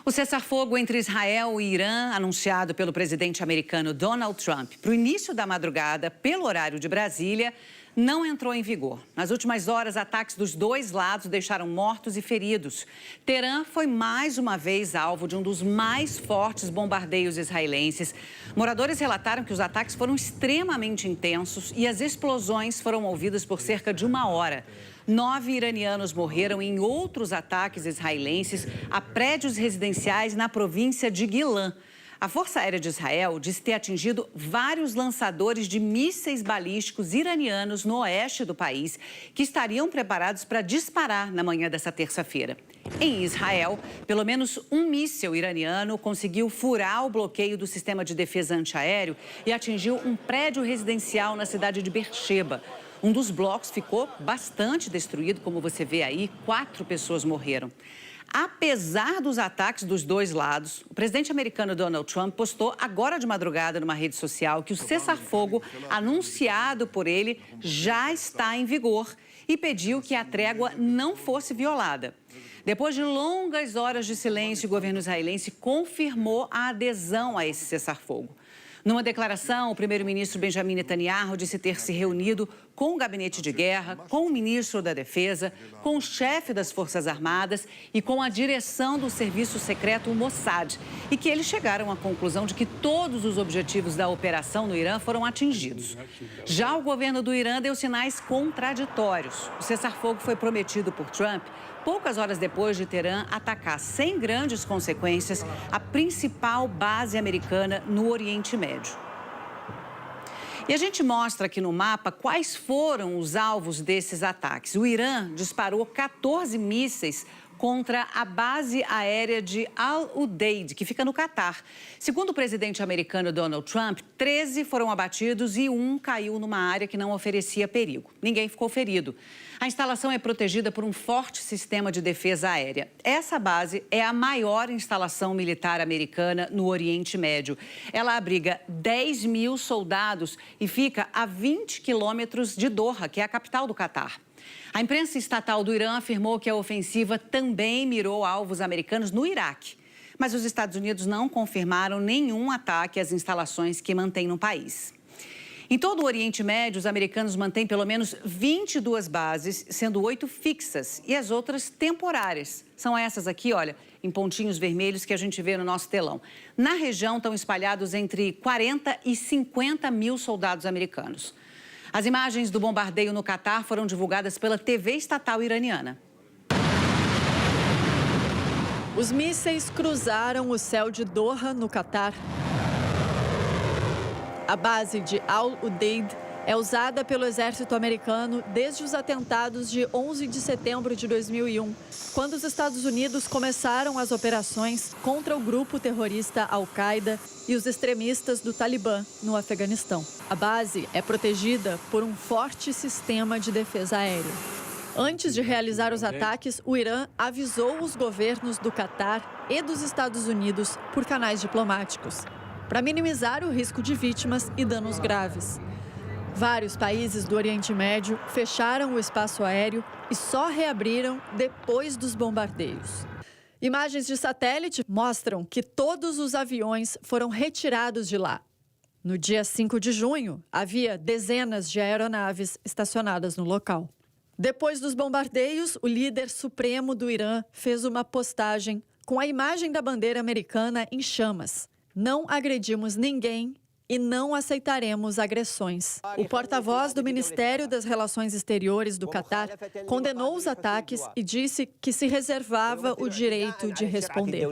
O cessar-fogo entre Israel e Irã, anunciado pelo presidente americano Donald Trump para o início da madrugada, pelo horário de Brasília, não entrou em vigor. Nas últimas horas, ataques dos dois lados deixaram mortos e feridos. Teherã foi mais uma vez alvo de um dos mais fortes bombardeios israelenses. Moradores relataram que os ataques foram extremamente intensos e as explosões foram ouvidas por cerca de uma hora. 9 iranianos morreram em outros ataques israelenses a prédios residenciais na província de Guilã. A Força Aérea de Israel diz ter atingido vários lançadores de mísseis balísticos iranianos no oeste do país, que estariam preparados para disparar na manhã dessa terça-feira. Em Israel, pelo menos um míssil iraniano conseguiu furar o bloqueio do sistema de defesa antiaéreo e atingiu um prédio residencial na cidade de Beersheba. Um dos blocos ficou bastante destruído, como você vê aí, 4 pessoas morreram. Apesar dos ataques dos dois lados, o presidente americano Donald Trump postou agora de madrugada numa rede social que o cessar-fogo anunciado por ele já está em vigor e pediu que a trégua não fosse violada. Depois de longas horas de silêncio, o governo israelense confirmou a adesão a esse cessar-fogo. Numa declaração, o primeiro-ministro Benjamin Netanyahu disse ter se reunido com o gabinete de guerra, com o ministro da Defesa, com o chefe das Forças Armadas e com a direção do serviço secreto Mossad, e que eles chegaram à conclusão de que todos os objetivos da operação no Irã foram atingidos. Já o governo do Irã deu sinais contraditórios. O cessar-fogo foi prometido por Trump poucas horas depois de Teherã atacar sem grandes consequências a principal base americana no Oriente Médio. E a gente mostra aqui no mapa quais foram os alvos desses ataques. O Irã disparou 14 mísseis contra a base aérea de Al-Udeid, que fica no Catar. Segundo o presidente americano Donald Trump, 13 foram abatidos e um caiu numa área que não oferecia perigo. Ninguém ficou ferido. A instalação é protegida por um forte sistema de defesa aérea. Essa base é a maior instalação militar americana no Oriente Médio. Ela abriga 10 mil soldados e fica a 20 quilômetros de Doha, que é a capital do Catar. A imprensa estatal do Irã afirmou que a ofensiva também mirou alvos americanos no Iraque. Mas os Estados Unidos não confirmaram nenhum ataque às instalações que mantém no país. Em todo o Oriente Médio, os americanos mantêm pelo menos 22 bases, sendo 8 fixas e as outras temporárias. São essas aqui, olha, em pontinhos vermelhos que a gente vê no nosso telão. Na região estão espalhados entre 40 e 50 mil soldados americanos. As imagens do bombardeio no Catar foram divulgadas pela TV estatal iraniana. Os mísseis cruzaram o céu de Doha, no Catar. A base de Al-Udeid é usada pelo exército americano desde os atentados de 11 de setembro de 2001, quando os Estados Unidos começaram as operações contra o grupo terrorista Al-Qaeda e os extremistas do Talibã no Afeganistão. A base é protegida por um forte sistema de defesa aérea. Antes de realizar os ataques, o Irã avisou os governos do Catar e dos Estados Unidos por canais diplomáticos, para minimizar o risco de vítimas e danos graves. Vários países do Oriente Médio fecharam o espaço aéreo e só reabriram depois dos bombardeios. Imagens de satélite mostram que todos os aviões foram retirados de lá. No dia 5 de junho, havia dezenas de aeronaves estacionadas no local. Depois dos bombardeios, o líder supremo do Irã fez uma postagem com a imagem da bandeira americana em chamas. Não agredimos ninguém e não aceitaremos agressões. O porta-voz do Ministério das Relações Exteriores do Catar condenou os ataques e disse que se reservava o direito de responder.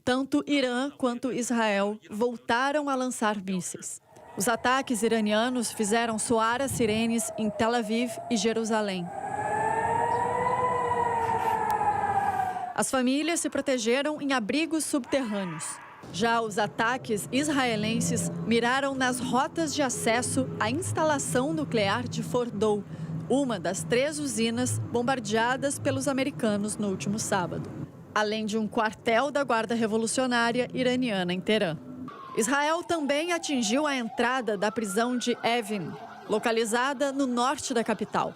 Tanto Irã quanto Israel voltaram a lançar mísseis. Os ataques iranianos fizeram soar as sirenes em Tel Aviv e Jerusalém. As famílias se protegeram em abrigos subterrâneos. Já os ataques israelenses miraram nas rotas de acesso à instalação nuclear de Fordow, uma das 3 usinas bombardeadas pelos americanos no último sábado, além de um quartel da Guarda Revolucionária iraniana em Teherã. Israel também atingiu a entrada da prisão de Evin, localizada no norte da capital.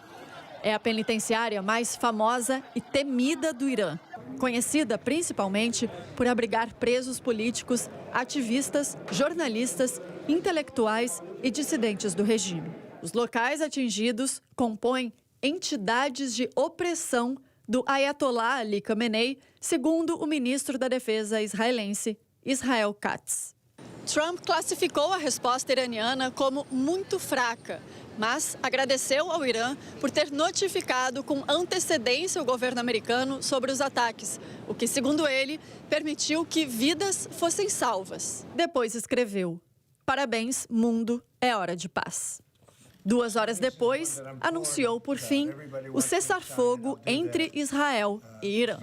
É a penitenciária mais famosa e temida do Irã. conhecida principalmente por abrigar presos políticos, ativistas, jornalistas, intelectuais e dissidentes do regime. Os locais atingidos compõem entidades de opressão do Ayatollah Ali Khamenei, segundo o ministro da Defesa israelense, Israel Katz. Trump classificou a resposta iraniana como muito fraca, mas agradeceu ao Irã por ter notificado com antecedência o governo americano sobre os ataques, o que, segundo ele, permitiu que vidas fossem salvas. Depois escreveu: "Parabéns, mundo, é hora de paz." 2 horas depois, anunciou, por fim, o cessar-fogo entre Israel e Irã.